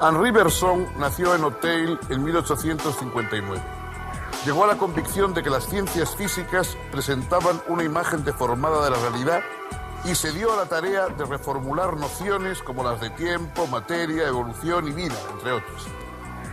Henri Bergson nació en Auteuil en 1859. Llegó a la convicción de que las ciencias físicas presentaban una imagen deformada de la realidad y se dio a la tarea de reformular nociones como las de tiempo, materia, evolución y vida, entre otras.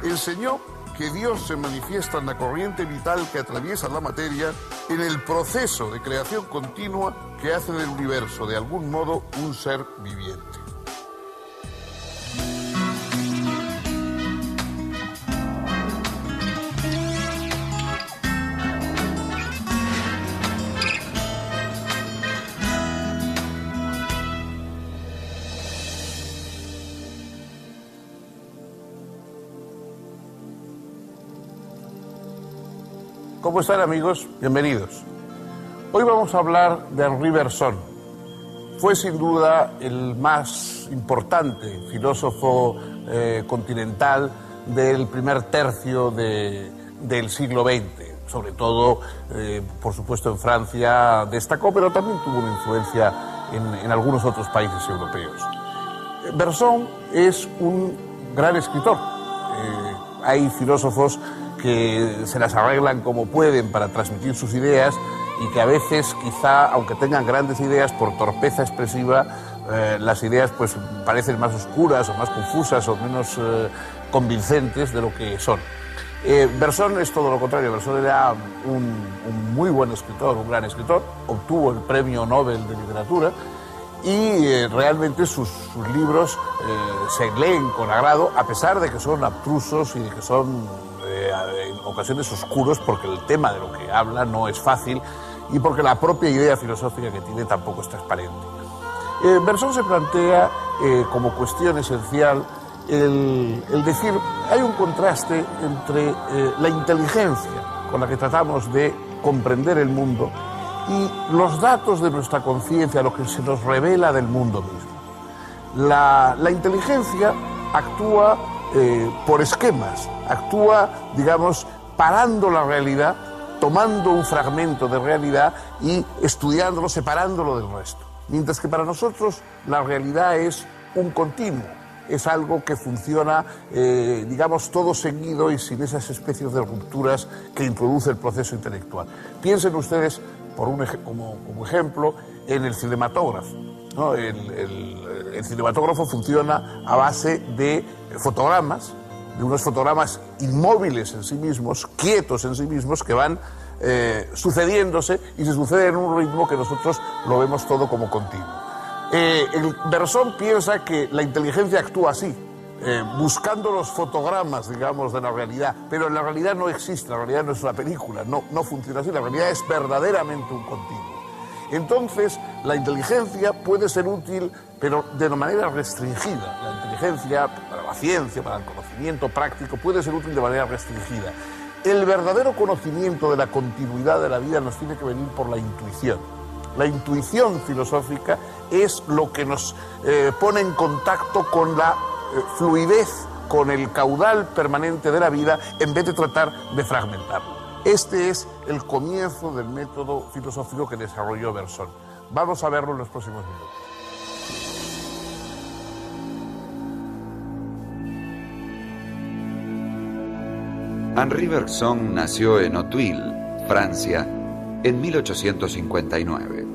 Enseñó que Dios se manifiesta en la corriente vital que atraviesa la materia en el proceso de creación continua que hace del universo, de algún modo, un ser viviente. ¿Cómo están, amigos? Bienvenidos. Hoy vamos a hablar de Henri Bergson. Fue sin duda el más importante filósofo continental del primer tercio del siglo XX. Sobre todo, por supuesto, en Francia destacó, pero también tuvo una influencia en algunos otros países europeos. Bergson es un gran escritor. Hay filósofos que se las arreglan como pueden para transmitir sus ideas y que a veces, quizá, aunque tengan grandes ideas, por torpeza expresiva, las ideas pues parecen más oscuras o más confusas o menos convincentes de lo que son. Bergson es todo lo contrario. Bergson era un muy buen escritor, un gran escritor, obtuvo el Premio Nobel de Literatura y realmente sus libros se leen con agrado, a pesar de que son abstrusos y de que son en ocasiones oscuros, porque el tema de lo que habla no es fácil y porque la propia idea filosófica que tiene tampoco es transparente. Bergson se plantea como cuestión esencial el decir, hay un contraste entre la inteligencia con la que tratamos de comprender el mundo y los datos de nuestra conciencia, lo que se nos revela del mundo mismo. La inteligencia actúa por esquemas, actúa, digamos, parando la realidad, tomando un fragmento de realidad y estudiándolo, separándolo del resto. Mientras que para nosotros la realidad es un continuo, es algo que funciona, digamos, todo seguido y sin esas especies de rupturas que introduce el proceso intelectual. Piensen ustedes, como ejemplo, en el cinematógrafo, ¿no? El cinematógrafo funciona a base de fotogramas, de unos fotogramas inmóviles en sí mismos, quietos en sí mismos, que van sucediéndose y se sucede en un ritmo que nosotros lo vemos todo como continuo. Bergson piensa que la inteligencia actúa así, buscando los fotogramas, digamos, de la realidad, pero la realidad no existe, la realidad no es una película, no funciona así, la realidad es verdaderamente un continuo. Entonces, la inteligencia puede ser útil, pero de una manera restringida. La inteligencia para la ciencia, para el conocimiento práctico, puede ser útil de manera restringida. El verdadero conocimiento de la continuidad de la vida nos tiene que venir por la intuición. La intuición filosófica es lo que nos pone en contacto con la fluidez, con el caudal permanente de la vida, en vez de tratar de fragmentarlo. Este es el comienzo del método filosófico que desarrolló Bergson. Vamos a verlo en los próximos minutos. Henri Bergson nació en Auteuil, Francia, en 1859.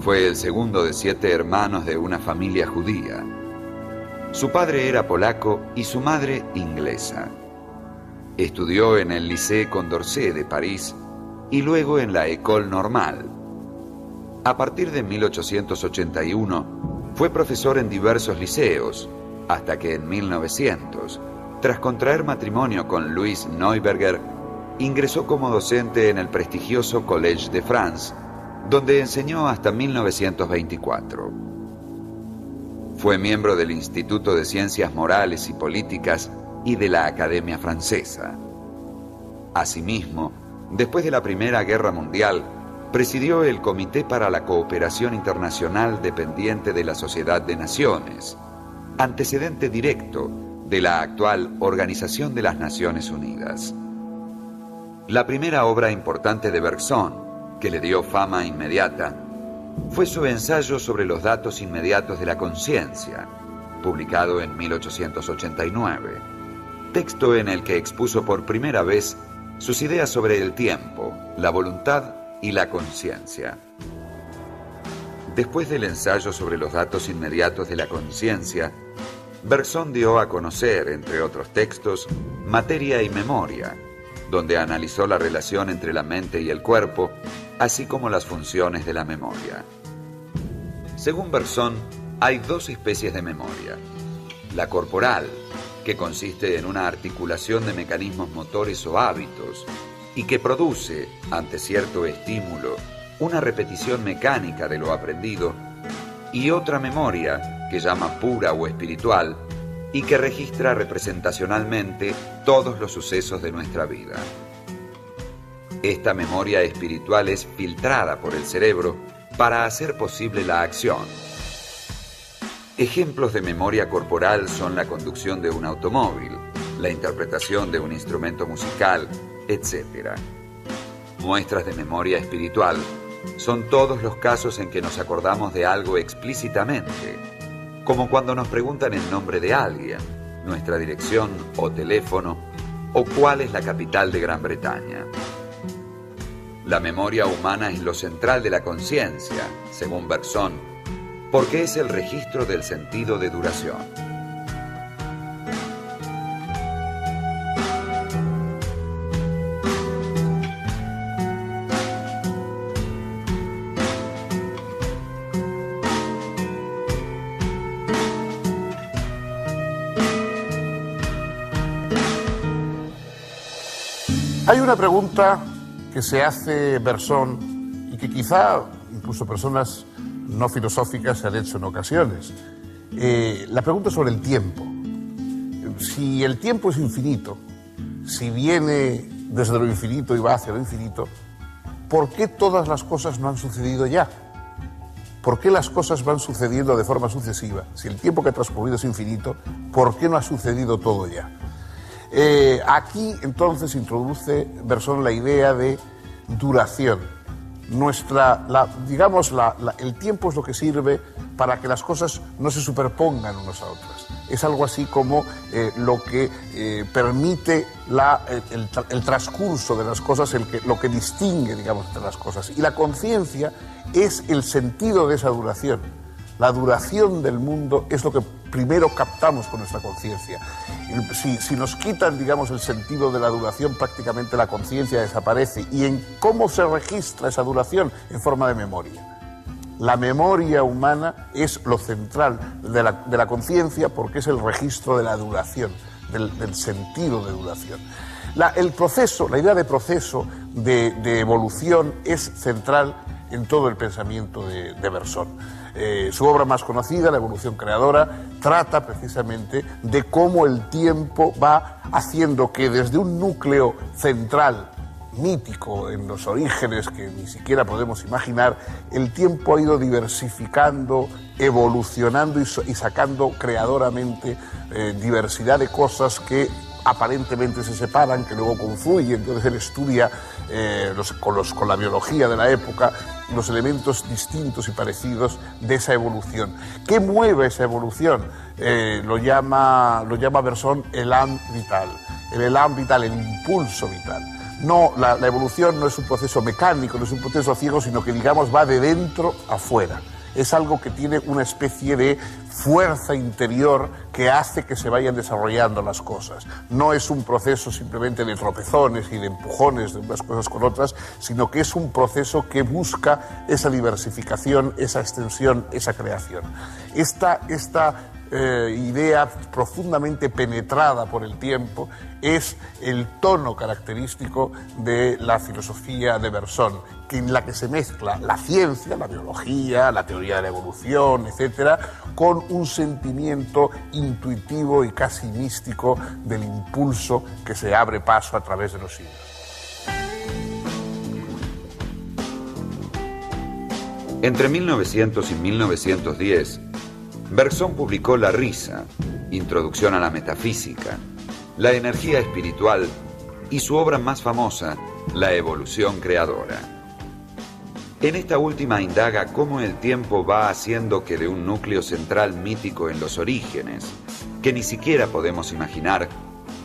Fue el segundo de 7 hermanos de una familia judía. Su padre era polaco y su madre inglesa. Estudió en el Lycée Condorcet de París y luego en la École Normale. A partir de 1881 fue profesor en diversos liceos, hasta que en 1900, tras contraer matrimonio con Louise Neuberger, ingresó como docente en el prestigioso Collège de France, donde enseñó hasta 1924. Fue miembro del Instituto de Ciencias Morales y Políticas y de la Academia Francesa. Asimismo, después de la Primera Guerra Mundial, presidió el Comité para la Cooperación Internacional dependiente de la Sociedad de Naciones, antecedente directo de la actual Organización de las Naciones Unidas. La primera obra importante de Bergson, que le dio fama inmediata, fue su ensayo sobre los datos inmediatos de la conciencia, publicado en 1889, texto en el que expuso por primera vez sus ideas sobre el tiempo, la voluntad y la conciencia. Después del ensayo sobre los datos inmediatos de la conciencia, Bergson dio a conocer, entre otros textos, Materia y Memoria, donde analizó la relación entre la mente y el cuerpo, así como las funciones de la memoria. Según Bergson, hay dos especies de memoria: la corporal, que consiste en una articulación de mecanismos motores o hábitos, y que produce, ante cierto estímulo, una repetición mecánica de lo aprendido, y otra memoria, que llama pura o espiritual, y que registra representacionalmente todos los sucesos de nuestra vida. Esta memoria espiritual es filtrada por el cerebro para hacer posible la acción. Ejemplos de memoria corporal son la conducción de un automóvil, la interpretación de un instrumento musical, etc. Muestras de memoria espiritual son todos los casos en que nos acordamos de algo explícitamente, como cuando nos preguntan el nombre de alguien, nuestra dirección o teléfono, o cuál es la capital de Gran Bretaña. La memoria humana es lo central de la conciencia, según Bergson, porque es el registro del sentido de duración. Hay una pregunta que se hace Bergson y que quizá incluso personas no filosóficas se han hecho en ocasiones. La pregunta sobre el tiempo. Si el tiempo es infinito, si viene desde lo infinito y va hacia lo infinito, ¿por qué todas las cosas no han sucedido ya? ¿Por qué las cosas van sucediendo de forma sucesiva? Si el tiempo que ha transcurrido es infinito, ¿por qué no ha sucedido todo ya? Aquí entonces introduce Bergson la idea de duración. El tiempo es lo que sirve para que las cosas no se superpongan unas a otras. Es algo así como lo que permite el transcurso de las cosas, lo que distingue, digamos, entre las cosas. Y la conciencia es el sentido de esa duración. La duración del mundo es lo que primero captamos con nuestra conciencia. Si nos quitan, digamos, el sentido de la duración, prácticamente la conciencia desaparece. ¿Y en cómo se registra esa duración? En forma de memoria. La memoria humana es lo central de la conciencia porque es el registro de la duración, del sentido de duración. La idea de proceso, de evolución, es central en todo el pensamiento de Bergson. Su obra más conocida, La evolución creadora, trata precisamente de cómo el tiempo va haciendo que desde un núcleo central, mítico en los orígenes que ni siquiera podemos imaginar, el tiempo ha ido diversificando, evolucionando y sacando creadoramente diversidad de cosas que aparentemente se separan, que luego confluyen. Entonces él estudia con la biología de la época los elementos distintos y parecidos de esa evolución. ¿Qué mueve esa evolución? Lo llama Bergson elan vital. El elan vital, el impulso vital. No, la evolución no es un proceso mecánico, no es un proceso ciego, sino que, digamos, va de dentro a fuera. Es algo que tiene una especie de fuerza interior que hace que se vayan desarrollando las cosas. No es un proceso simplemente de tropezones y de empujones de unas cosas con otras, sino que es un proceso que busca esa diversificación, esa extensión, esa creación. Esta idea profundamente penetrada por el tiempo es el tono característico de la filosofía de Bergson, en la que se mezcla la ciencia, la biología, la teoría de la evolución, etcétera, con un sentimiento intuitivo y casi místico del impulso que se abre paso a través de los siglos. Entre 1900 y 1910, Bergson publicó La risa, Introducción a la metafísica, La energía espiritual y su obra más famosa, La evolución creadora. En esta última indaga cómo el tiempo va haciendo que de un núcleo central mítico en los orígenes, que ni siquiera podemos imaginar,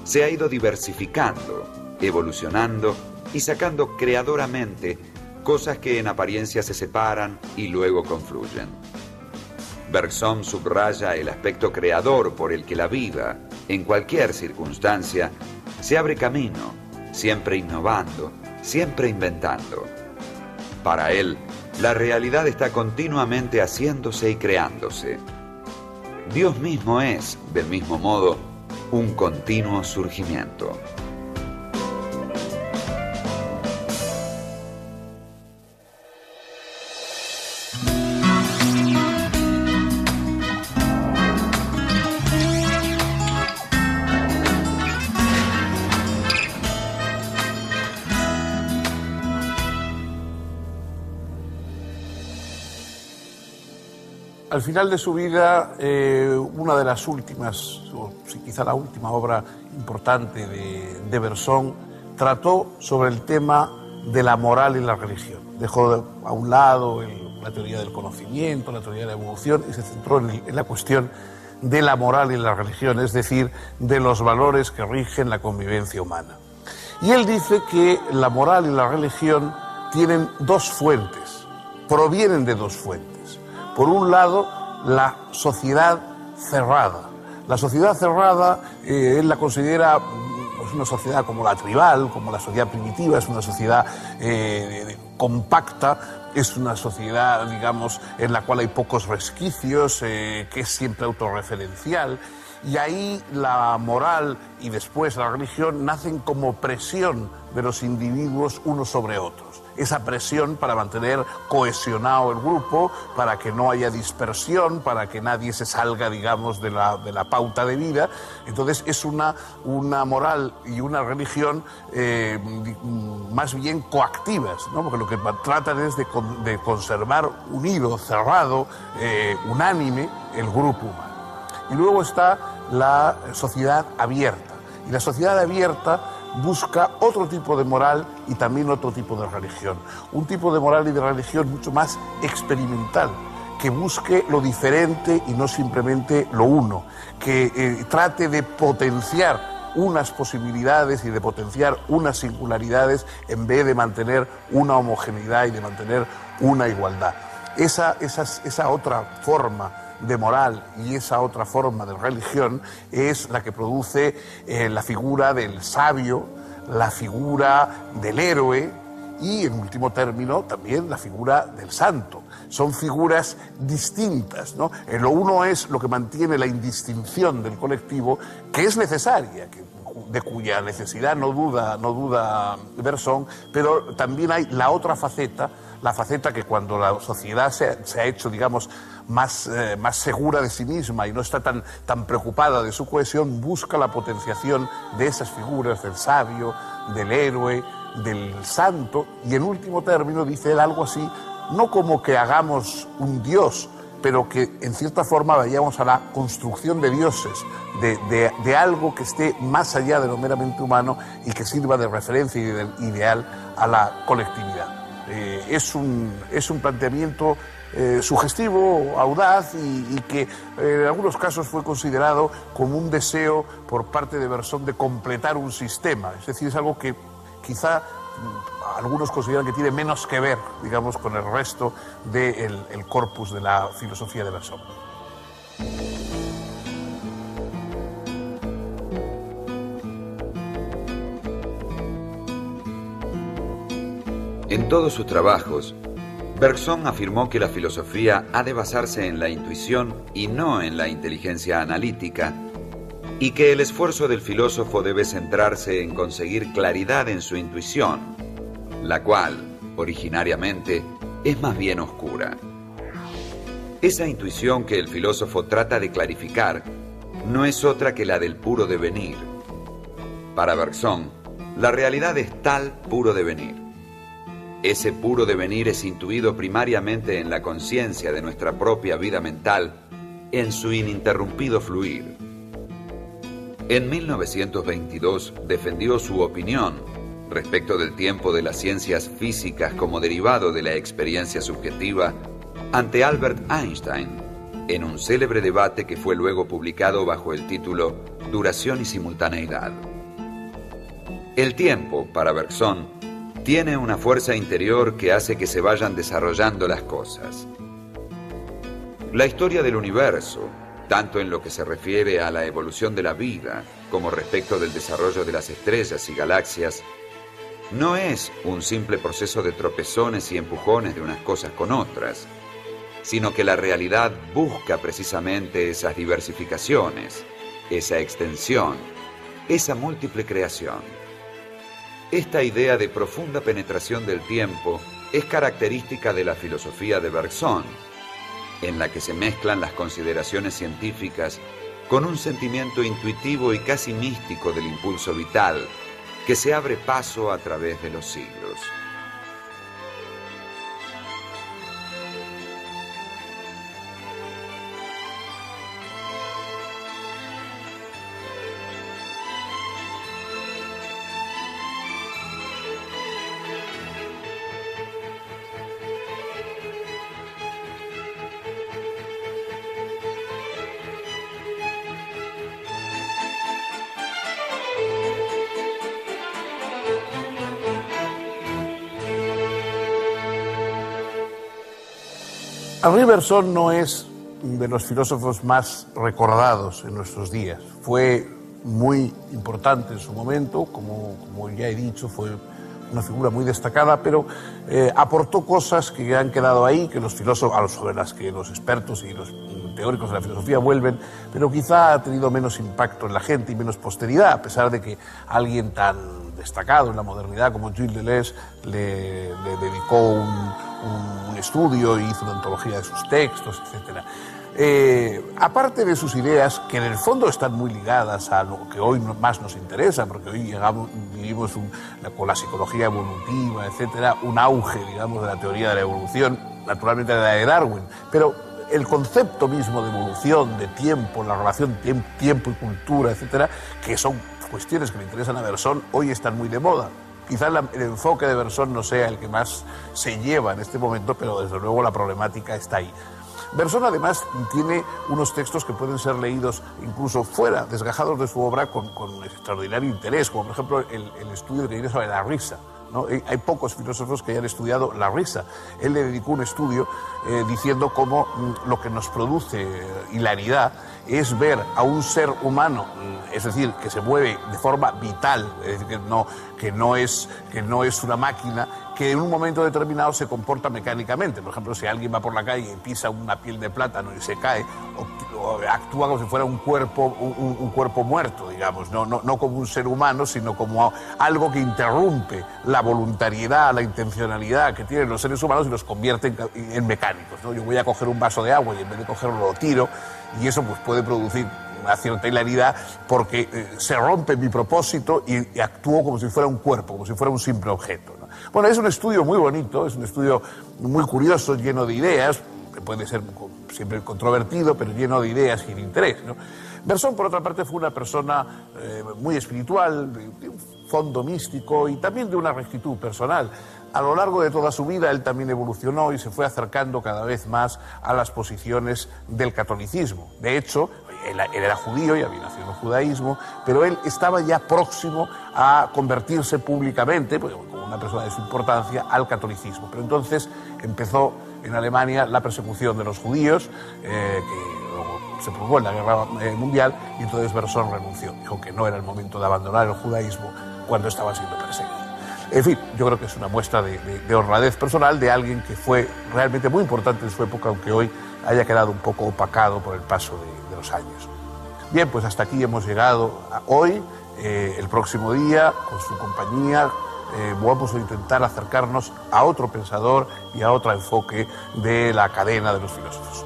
se ha ido diversificando, evolucionando y sacando creadoramente cosas que en apariencia se separan y luego confluyen. Bergson subraya el aspecto creador por el que la vida, en cualquier circunstancia, se abre camino, siempre innovando, siempre inventando. Para él, la realidad está continuamente haciéndose y creándose. Dios mismo es, del mismo modo, un continuo surgimiento. Al final de su vida, una de las últimas, o quizá la última obra importante de Bergson, trató sobre el tema de la moral y la religión. Dejó a un lado la teoría del conocimiento, la teoría de la evolución, y se centró en la cuestión de la moral y la religión, es decir, de los valores que rigen la convivencia humana. Y él dice que la moral y la religión tienen dos fuentes, provienen de dos fuentes. Por un lado, la sociedad cerrada. La sociedad cerrada, él la considera una sociedad como la tribal, como la sociedad primitiva, es una sociedad compacta, es una sociedad, digamos, en la cual hay pocos resquicios, que es siempre autorreferencial. Y ahí la moral y después la religión nacen como presión de los individuos unos sobre otros. Esa presión para mantener cohesionado el grupo, para que no haya dispersión, para que nadie se salga, digamos, de la pauta de vida. Entonces es una moral y una religión más bien coactivas, ¿no? Porque lo que tratan es de conservar unido, cerrado, unánime el grupo humano. Y luego está la sociedad abierta. Y la sociedad abierta busca otro tipo de moral y también otro tipo de religión. Un tipo de moral y de religión mucho más experimental, que busque lo diferente y no simplemente lo uno, que trate de potenciar unas posibilidades y de potenciar unas singularidades en vez de mantener una homogeneidad y de mantener una igualdad. Esa otra forma de moral y esa otra forma de religión es la que produce la figura del sabio, la figura del héroe y, en último término, también la figura del santo. Son figuras distintas, ¿no? Lo uno es lo que mantiene la indistinción del colectivo, que es necesaria, de cuya necesidad no duda Bergson, pero también hay la otra faceta, la faceta que cuando la sociedad se ha hecho, digamos, más segura de sí misma y no está tan preocupada de su cohesión, busca la potenciación de esas figuras del sabio, del héroe, del santo, y en último término dice él algo así, no como que hagamos un dios, pero que en cierta forma vayamos a la construcción de dioses, de algo que esté más allá de lo meramente humano y que sirva de referencia y de ideal a la colectividad. Es un planteamiento sugestivo, audaz y que en algunos casos fue considerado como un deseo por parte de Bergson de completar un sistema. Es decir, es algo que quizá algunos consideran que tiene menos que ver, digamos, con el resto del corpus de la filosofía de Bergson. En todos sus trabajos, Bergson afirmó que la filosofía ha de basarse en la intuición y no en la inteligencia analítica, y que el esfuerzo del filósofo debe centrarse en conseguir claridad en su intuición, la cual, originariamente, es más bien oscura. Esa intuición que el filósofo trata de clarificar no es otra que la del puro devenir. Para Bergson, la realidad es tal puro devenir. Ese puro devenir es intuido primariamente en la conciencia de nuestra propia vida mental, en su ininterrumpido fluir. En 1922 defendió su opinión, respecto del tiempo de las ciencias físicas como derivado de la experiencia subjetiva ante Albert Einstein, en un célebre debate que fue luego publicado bajo el título Duración y simultaneidad. El tiempo, para Bergson, tiene una fuerza interior que hace que se vayan desarrollando las cosas. La historia del universo, tanto en lo que se refiere a la evolución de la vida como respecto del desarrollo de las estrellas y galaxias, no es un simple proceso de tropezones y empujones de unas cosas con otras, sino que la realidad busca precisamente esas diversificaciones, esa extensión, esa múltiple creación. Esta idea de profunda penetración del tiempo es característica de la filosofía de Bergson, en la que se mezclan las consideraciones científicas con un sentimiento intuitivo y casi místico del impulso vital que se abre paso a través de los siglos. Henri Bergson no es de los filósofos más recordados en nuestros días. Fue muy importante en su momento, como ya he dicho, fue una figura muy destacada, pero aportó cosas que han quedado ahí, que los filósofos, sobre las que los expertos y los teóricos de la filosofía vuelven, pero quizá ha tenido menos impacto en la gente y menos posteridad, a pesar de que alguien tan destacado en la modernidad como Gilles Deleuze le dedicó un estudio, hizo una antología de sus textos, etc. Aparte de sus ideas, que en el fondo están muy ligadas a lo que hoy más nos interesa, porque hoy vivimos con la psicología evolutiva, etc., un auge, digamos, de la teoría de la evolución, naturalmente de la de Darwin, pero el concepto mismo de evolución, de tiempo, la relación tiempo y cultura, etc., que son cuestiones que le interesan a Bergson, hoy están muy de moda. Quizás el enfoque de Bergson no sea el que más se lleva en este momento, pero desde luego la problemática está ahí. Bergson además tiene unos textos que pueden ser leídos incluso fuera, desgajados de su obra, con extraordinario interés, como por ejemplo el estudio que tiene sobre la risa, ¿no? Hay pocos filósofos que hayan estudiado la risa. Él le dedicó un estudio diciendo cómo lo que nos produce hilaridad es ver a un ser humano, es decir, que se mueve de forma vital, es decir, que no es una máquina, que en un momento determinado se comporta mecánicamente. Por ejemplo, si alguien va por la calle y pisa una piel de plátano y se cae, o actúa como si fuera un cuerpo muerto, digamos, no como un ser humano, sino como algo que interrumpe la voluntariedad, la intencionalidad que tienen los seres humanos y los convierte en mecánicos, ¿no? Yo voy a coger un vaso de agua y en vez de cogerlo lo tiro, y eso pues puede producir una cierta hilaridad porque se rompe mi propósito y actúo como si fuera un cuerpo, como si fuera un simple objeto, ¿no? Bueno, es un estudio muy bonito, es un estudio muy curioso, lleno de ideas, que puede ser siempre controvertido, pero lleno de ideas y de interés, ¿no? Bergson, por otra parte, fue una persona muy espiritual, de un fondo místico y también de una rectitud personal. A lo largo de toda su vida él también evolucionó y se fue acercando cada vez más a las posiciones del catolicismo. De hecho, él era judío y había nacido en el judaísmo, pero él estaba ya próximo a convertirse públicamente, pues, como una persona de su importancia, al catolicismo. Pero entonces empezó en Alemania la persecución de los judíos, que luego se prolongó en la Guerra Mundial, y entonces Bergson renunció. Dijo que no era el momento de abandonar el judaísmo cuando estaba siendo perseguido. En fin, yo creo que es una muestra de honradez personal de alguien que fue realmente muy importante en su época, aunque hoy haya quedado un poco opacado por el paso de los años. Bien, pues hasta aquí hemos llegado hoy. El próximo día, con su compañía, vamos a intentar acercarnos a otro pensador y a otro enfoque de la cadena de los filósofos.